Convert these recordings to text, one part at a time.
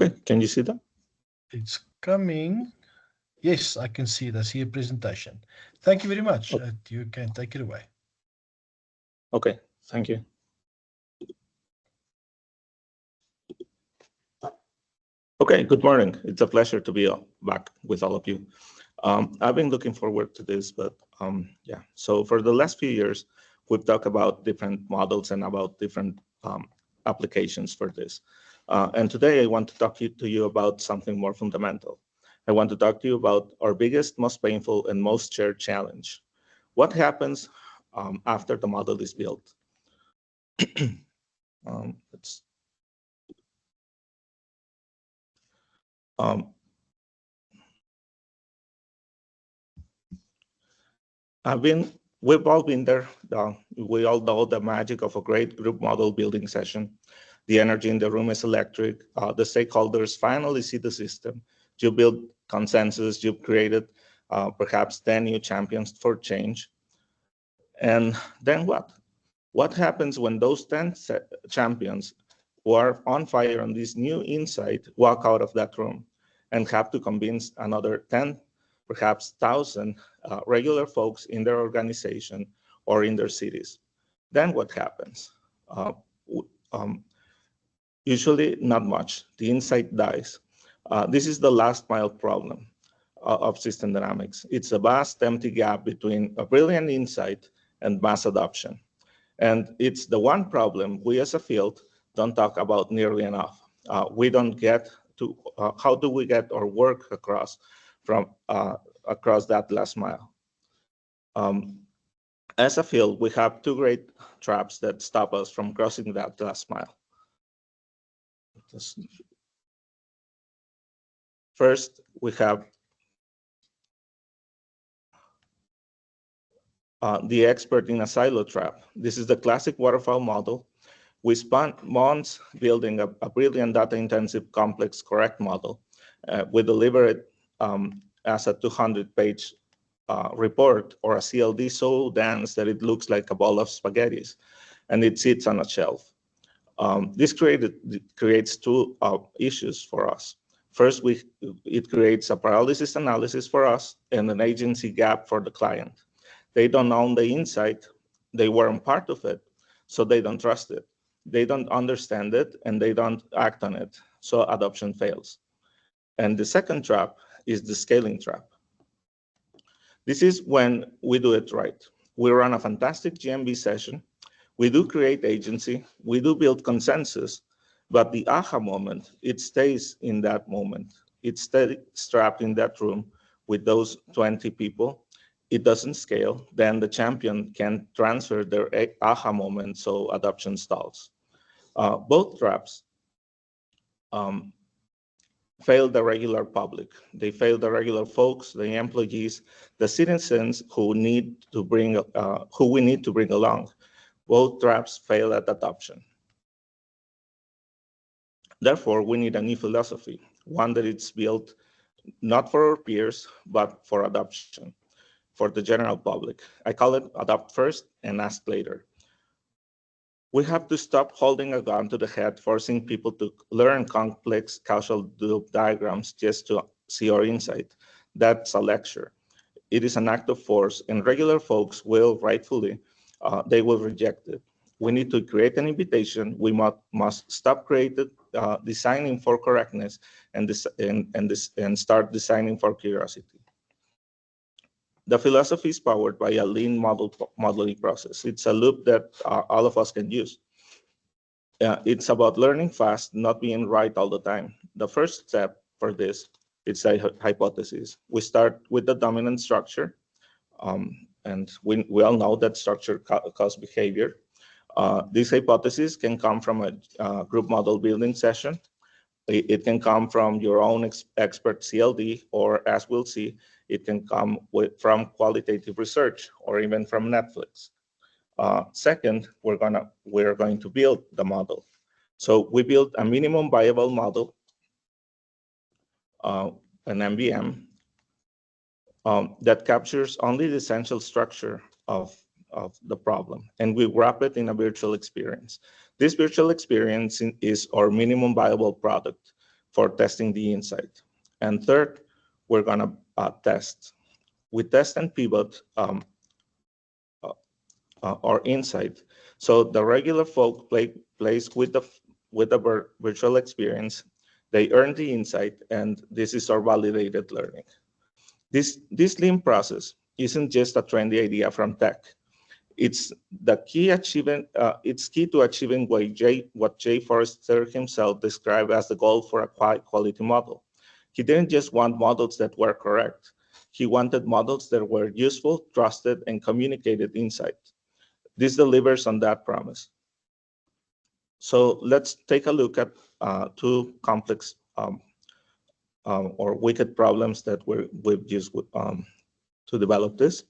Okay, can you see that? It's coming. Yes, I can see it. I see a presentation. Thank you very much. You can take it away. Okay, thank you. Okay, good morning. It's a pleasure to be back with all of you. I've been looking forward to this, but yeah. So for the last few years, we've talked about different models and about different applications for this. And today I want to talk to you about something more fundamental. I want to talk to you about our biggest, most painful, and most shared challenge. What happens after the model is built? Let's we've all been there. We all know the magic of a great group model building session. The energy in the room is electric. The stakeholders finally see the system. You build consensus. You've created perhaps 10 new champions for change. And then what? What happens when those 10 champions who are on fire on this new insight walk out of that room and have to convince another 10, perhaps 1,000 regular folks in their organization or in their cities? Then what happens? Usually not much. The insight dies. This is the last mile problem of system dynamics. It's a vast empty gap between a brilliant insight and mass adoption. And it's the one problem we as a field don't talk about nearly enough. We don't get to, how do we get our work across from across that last mile? As a field, we have two great traps that stop us from crossing that last mile. First, we have the expert in a silo trap. This is the classic waterfall model. We spent months building a brilliant data-intensive, complex, correct model. We deliver it as a 200-page report or a CLD so dense that it looks like a ball of spaghettis, and it sits on a shelf. This creates two issues for us. First, it creates a paralysis analysis for us and an agency gap for the client. They don't own the insight, they weren't part of it, so they don't trust it. They don't understand it, and they don't act on it, so adoption fails. And the second trap is the scaling trap. This is when we do it right. We run a fantastic GMB session, we do create agency, we do build consensus, but the aha moment, it stays in that moment. It's trapped in that room with those 20 people. It doesn't scale, then the champion can transfer their aha moment, so adoption stalls. Both traps fail the regular public. They fail the regular folks, the employees, the citizens who we need to bring along. Both traps fail at adoption. Therefore, we need a new philosophy, one that is built not for our peers, but for adoption, for the general public. I call it adopt first and ask later. We have to stop holding a gun to the head, forcing people to learn complex causal loop diagrams just to see our insight. That's a lecture. It is an act of force, and regular folks will, rightfully, they will reject it. We need to create an invitation. We must stop designing for correctness and start designing for curiosity. The philosophy is powered by a lean modeling process. It's a loop that all of us can use. It's about learning fast, not being right all the time. The first step for this is a hypothesis. We start with the dominant structure, and we all know that structure causes behavior. This hypothesis can come from a group model building session. It can come from your own expert CLD, or as we'll see, it can come from qualitative research or even from Netflix. Second, we're going to build the model. So we built a minimum viable model, an MVM, that captures only the essential structure of the problem, and we wrap it in a virtual experience. This virtual experience is our minimum viable product. for testing the insight. And third, we're gonna test. We test and pivot our insight. So the regular folk plays with the virtual experience. They earn the insight, and this is our validated learning. This lean process isn't just a trendy idea from tech. It's the key achievement. It's key to achieving what Jay Forrester himself described as the goal for a quality model. He didn't just want models that were correct. He wanted models that were useful, trusted, and communicated insight. This delivers on that promise. So let's take a look at two complex or wicked problems that we've used to develop this.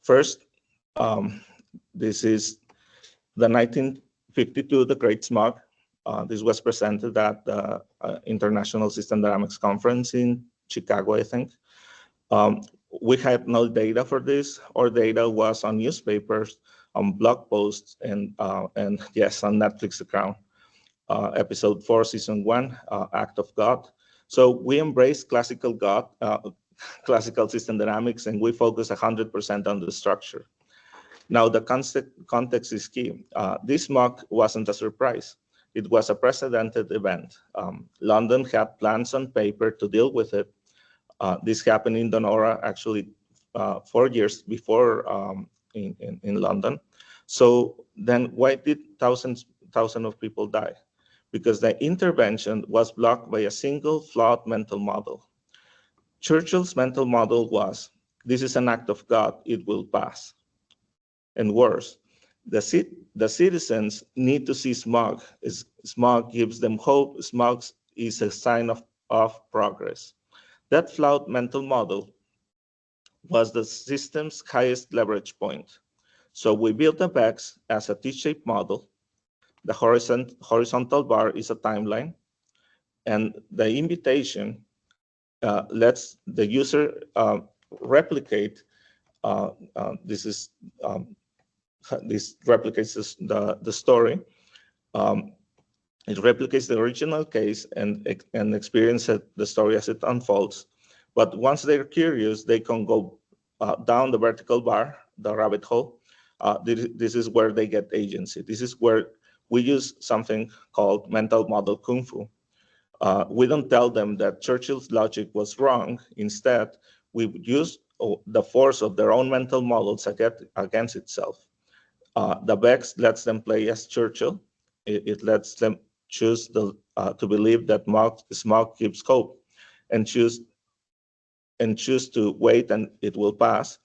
First, this is the 1952, the Great Smog. This was presented at the International System Dynamics Conference in Chicago, I think. We had no data for this. Our data was on newspapers, on blog posts, and yes, on Netflix account. Episode 4, Season 1, Act of God. So we embraced classical God, classical system dynamics, and we focus 100% on the structure. Now, the context is key. This mock wasn't a surprise. It was a precedented event. London had plans on paper to deal with it. This happened in Donora, actually 4 years before in London. So then why did thousands of people die? Because the intervention was blocked by a single flawed mental model. Churchill's mental model was, this is an act of God, it will pass. And worse, the citizens need to see smog. Smog gives them hope. Smog is a sign of progress. That flawed mental model was the system's highest leverage point. So we built the BEX as a T-shaped model. The horizontal bar is a timeline, and the invitation lets the user replicate. This replicates the story. It replicates the original case and experience the story as it unfolds. But once they're curious, they can go down the vertical bar, the rabbit hole. This is where they get agency. This is where we use something called mental model kung fu. We don't tell them that Churchill's logic was wrong. Instead, we use the force of their own mental models against itself. The BEX lets them play as Churchill. It lets them choose to believe that smog gives hope, and choose to wait and it will pass.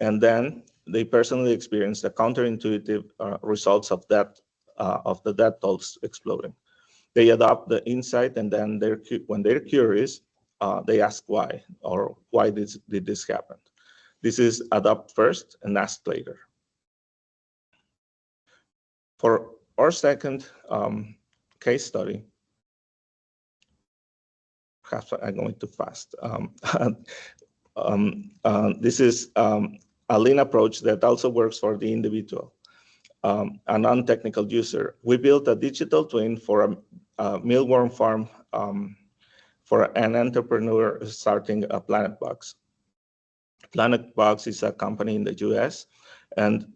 And then they personally experience the counterintuitive results of that of the death tolls exploding. They adopt the insight, and then when they're curious, they ask why, or why did this happen. This is adopt first and ask later. For our second case study, perhaps I'm going too fast. This is a lean approach that also works for the individual, a non-technical user. We built a digital twin for a mealworm farm for an entrepreneur starting a Planet Box. Planet Box is a company in the US, and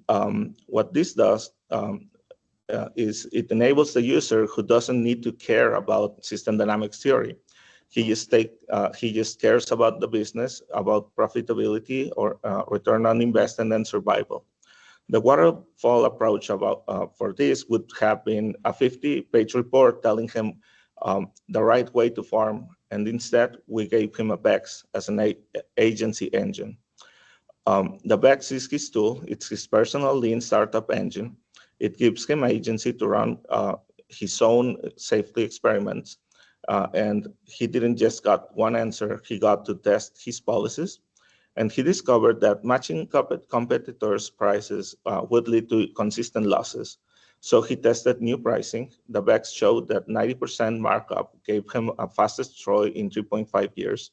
what this does is it enables the user who doesn't need to care about system dynamics theory. He just cares about the business, about profitability or return on investment and survival. The waterfall approach for this would have been a 50-page report telling him the right way to farm, and instead we gave him a BEX as an agency engine. The BEX is his tool. It's his personal lean startup engine. It gives him agency to run his own safety experiments. And he didn't just got one answer, he got to test his policies. And he discovered that matching competitors' prices would lead to consistent losses. So he tested new pricing. The BEX showed that 90% markup gave him a fastest ROI in 3.5 years,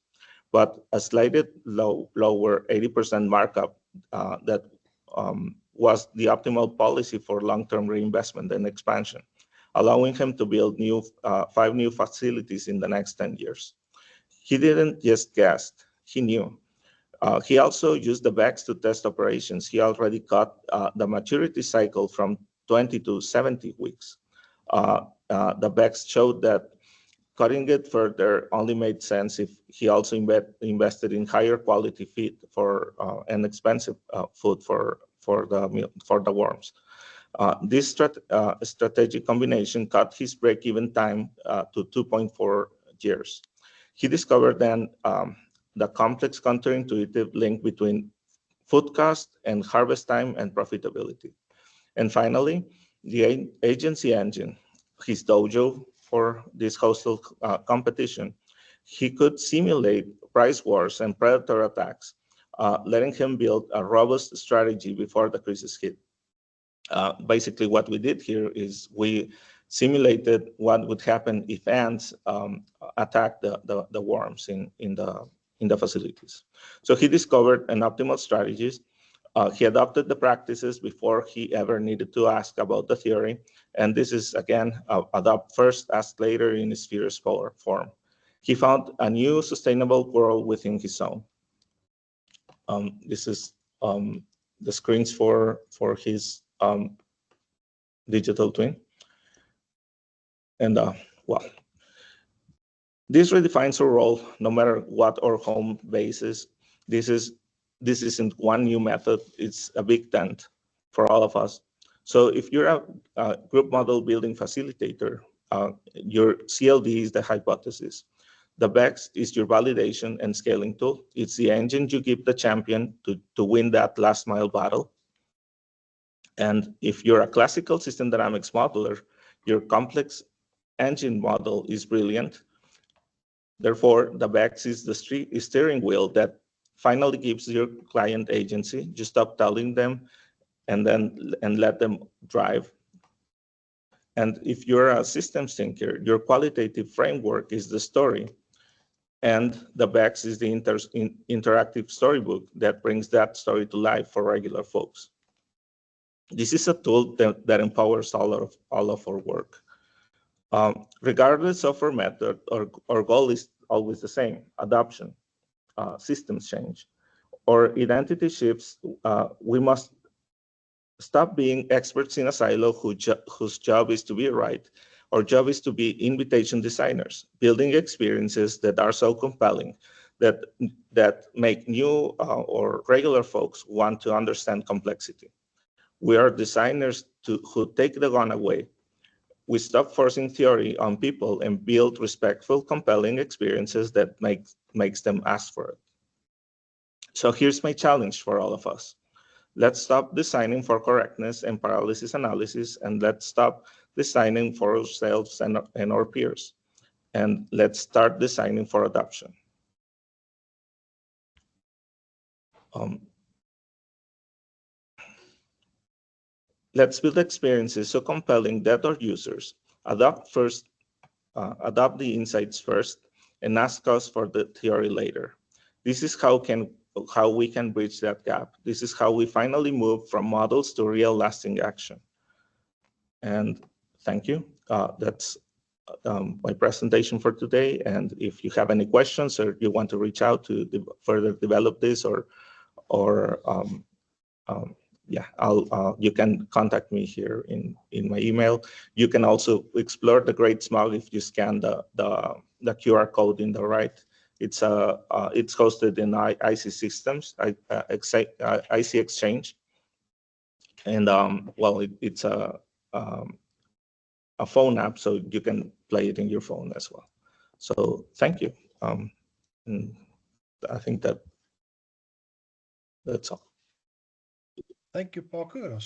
but a slightly lower 80% markup that was the optimal policy for long-term reinvestment and expansion. allowing him to build 5 new facilities in the next 10 years. He didn't just guess, he knew. He also used the BECS to test operations. He already cut the maturity cycle from 20 to 70 weeks. The BECS showed that cutting it further only made sense if he also invested in higher quality feed for and expensive food for the worms. This strategic combination cut his break-even time to 2.4 years. He discovered then the complex counterintuitive link between food cost and harvest time and profitability. And finally, the agency engine, his dojo for this hostile competition, he could simulate price wars and predator attacks, letting him build a robust strategy before the crisis hit. Basically, what we did here is we simulated what would happen if ants attacked the worms in the facilities. So he discovered an optimal strategies. He adopted the practices before he ever needed to ask about the theory. And this is, again, adopt first, ask later in his spheres form. He found a new sustainable world within his own. This is the screens for his digital twin. And well, this redefines our role, no matter what our home base is. This isn't one new method, it's a big tent for all of us. So if you're a group model building facilitator, your CLD is the hypothesis. The BECS is your validation and scaling tool. It's the engine you give the champion to win that last mile battle. And if you're a classical system dynamics modeler, your complex engine model is brilliant. Therefore, the BECS is the steering wheel that finally gives your client agency. Just stop telling them and let them drive. And if you're a systems thinker, your qualitative framework is the story. And the BECS is the interactive storybook that brings that story to life for regular folks. This is a tool that empowers all of our work. Regardless of our method, our goal is always the same: adoption, systems change. Or identity shifts, we must stop being experts in a silo whose job is to be right. Our job is to be invitation designers, building experiences that are so compelling that make new or regular folks want to understand complexity. We are designers who take the gun away. We stop forcing theory on people and build respectful, compelling experiences that makes them ask for it. So here's my challenge for all of us. Let's stop designing for correctness and paralysis analysis, and let's stop designing for ourselves and our peers. And let's start designing for adoption. Let's build experiences so compelling that our users adopt the insights first and ask us for the theory later. This is how we can bridge that gap. This is how we finally move from models to real lasting action. And thank you. That's my presentation for today. And if you have any questions or you want to reach out to further develop this yeah, you can contact me here in my email. You can also explore the Great Smog if you scan the QR code in the right. It's hosted in IC Systems, IC Exchange, and well, it's a phone app, so you can play it in your phone as well. So thank you. And I think that's all. Thank you, Paco.